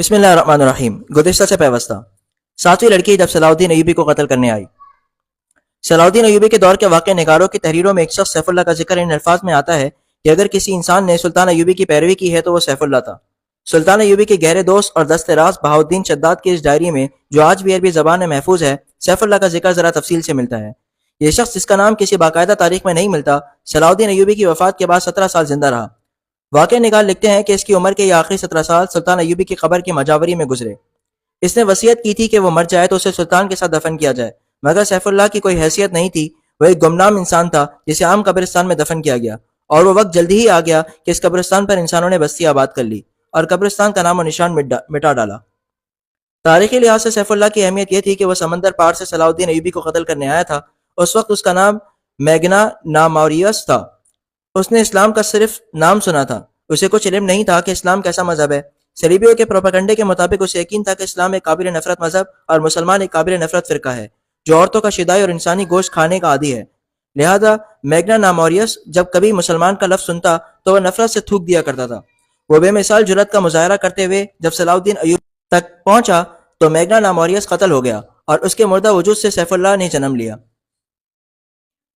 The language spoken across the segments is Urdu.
بسم اللہ الرحمن الرحیم۔ گزشتہ سے پیوستہ ساتویں لڑکی جب صلاح الدین ایوبی کو قتل کرنے آئی۔ صلاح الدین ایوبی کے دور کے واقع نگاروں کی تحریروں میں ایک شخص سیف اللہ کا ذکر ان الفاظ میں آتا ہے کہ اگر کسی انسان نے سلطان ایوبی کی پیروی کی ہے تو وہ سیف اللہ تھا۔ سلطان ایوبی کے گہرے دوست اور دست راست بہاؤالدین شداد کی اس ڈائری میں، جو آج بھی عربی زبان میں محفوظ ہے، سیف اللہ کا ذکر ذرا تفصیل سے ملتا ہے۔ یہ شخص جس کا نام کسی باقاعدہ تاریخ میں نہیں ملتا، صلاح الدین ایوبی کی وفات کے بعد 17 سال زندہ رہا۔ واقع نگار لکھتے ہیں کہ اس کی عمر کے یہ آخری 17 سال سلطان ایوبی کی قبر کی مجاوری میں گزرے۔ اس نے وصیت کی تھی کہ وہ مر جائے تو اسے سلطان کے ساتھ دفن کیا جائے، مگر سیف اللہ کی کوئی حیثیت نہیں تھی۔ وہ ایک گمنام انسان تھا جسے عام قبرستان میں دفن کیا گیا، اور وہ وقت جلدی ہی آ گیا کہ اس قبرستان پر انسانوں نے بستی آباد کر لی اور قبرستان کا نام و نشان مٹا ڈالا۔ تاریخی لحاظ سے سیف اللہ کی اہمیت یہ تھی کہ وہ سمندر پار سے صلاح الدین ایوبی کو قتل کرنے آیا تھا۔ اس وقت اس کا نام میگنا ناموریس تھا۔ اس نے اسلام کا صرف نام سنا تھا، اسے کچھ علم نہیں تھا کہ اسلام کیسا مذہب ہے۔ صلیبیوں کے پروپیگنڈے کے مطابق اسے یقین تھا کہ اسلام ایک قابل نفرت مذہب اور مسلمان ایک قابل نفرت فرقہ ہے جو عورتوں کا شدائی اور انسانی گوشت کھانے کا عادی ہے۔ لہذا میگنا ناموریس جب کبھی مسلمان کا لفظ سنتا تو وہ نفرت سے تھوک دیا کرتا تھا۔ وہ بے مثال جرأت کا مظاہرہ کرتے ہوئے جب صلاح الدین ایوبی تک پہنچا تو میگنا ناموریس قتل ہو گیا اور اس کے مردہ وجود سے سیف اللہ نے جنم لیا۔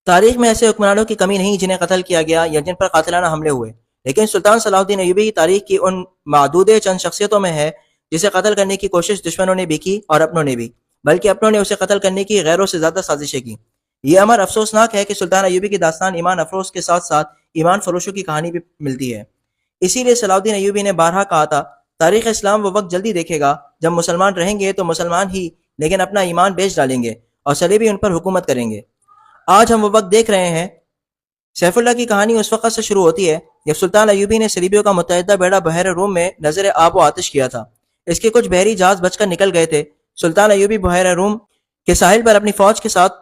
تاریخ میں ایسے حکمرانوں کی کمی نہیں جنہیں قتل کیا گیا یا جن پر قاتلانہ حملے ہوئے، لیکن سلطان صلاح الدین ایوبی تاریخ کی ان معدود چند شخصیتوں میں ہے جسے قتل کرنے کی کوشش دشمنوں نے بھی کی اور اپنوں نے بھی، بلکہ اپنوں نے اسے قتل کرنے کی غیروں سے زیادہ سازشیں کی۔ یہ امر افسوسناک ہے کہ سلطان ایوبی کی داستان ایمان افروز کے ساتھ ساتھ ایمان فروشوں کی کہانی بھی ملتی ہے۔ اسی لیے صلاح الدین ایوبی نے بارہا کہا تھا، تاریخ اسلام وہ وقت جلدی دیکھے گا جب مسلمان رہیں گے تو مسلمان ہی لیکن اپنا ایمان بیچ ڈالیں گے اور صلیبی ان پر حکومت کریں گے۔ آج ہم وہ وقت دیکھ رہے ہیں۔ سیف اللہ کی کہانی اس وقت سے شروع ہوتی ہے جب سلطان ایوبی نے صلیبیوں کا متحدہ بیڑا بحیرہ روم میں نظر آب و آتش کیا تھا۔ اس کے کچھ بحری جہاز بچ کر نکل گئے تھے۔ سلطان ایوبی بحیرہ روم کے ساحل پر اپنی فوج کے ساتھ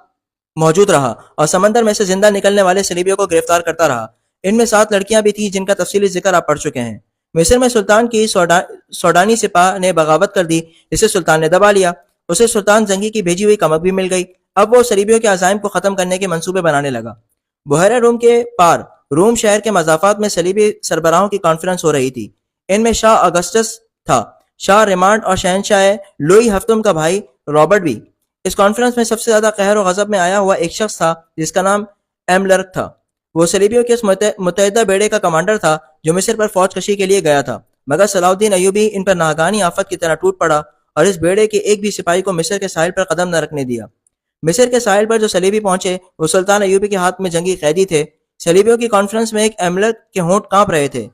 موجود رہا اور سمندر میں سے زندہ نکلنے والے صلیبیوں کو گرفتار کرتا رہا۔ ان میں 7 لڑکیاں بھی تھیں جن کا تفصیلی ذکر آپ پڑھ چکے ہیں۔ مصر میں سلطان کی سوڈانی سپاہ نے بغاوت کر دی، جسے سلطان نے دبا لیا۔ اسے سلطان زنگی کی بھیجی ہوئی کمک بھی مل گئی۔ اب وہ صلیبیوں کے عزائم کو ختم کرنے کے منصوبے بنانے لگا۔ بحیرہ روم کے پار روم شہر کے مضافات میں صلیبی سربراہوں کی کانفرنس ہو رہی تھی۔ ان میں شاہ اگسٹس تھا، شاہ ریمانڈ اور شہنشاہ لوئی ہفتم کا بھائی رابرٹ بھی۔ اس کانفرنس میں سب سے زیادہ قہر و غضب میں آیا ہوا ایک شخص تھا جس کا نام ایملرک تھا۔ وہ صلیبیوں کے اس متحدہ بیڑے کا کمانڈر تھا جو مصر پر فوج کشی کے لیے گیا تھا، مگر صلاح الدین ایوبی ان پر ناگہانی آفت کی طرح ٹوٹ پڑا اور اس بیڑے کے ایک بھی سپاہی کو مصر کے ساحل پر قدم نہ رکھنے دیا۔ مصر کے ساحل پر جو صلیبی پہنچے وہ سلطان ایوبی کے ہاتھ میں جنگی قیدی تھے۔ صلیبیوں کی کانفرنس میں ایک ایملرک کے ہونٹ کانپ رہے تھے۔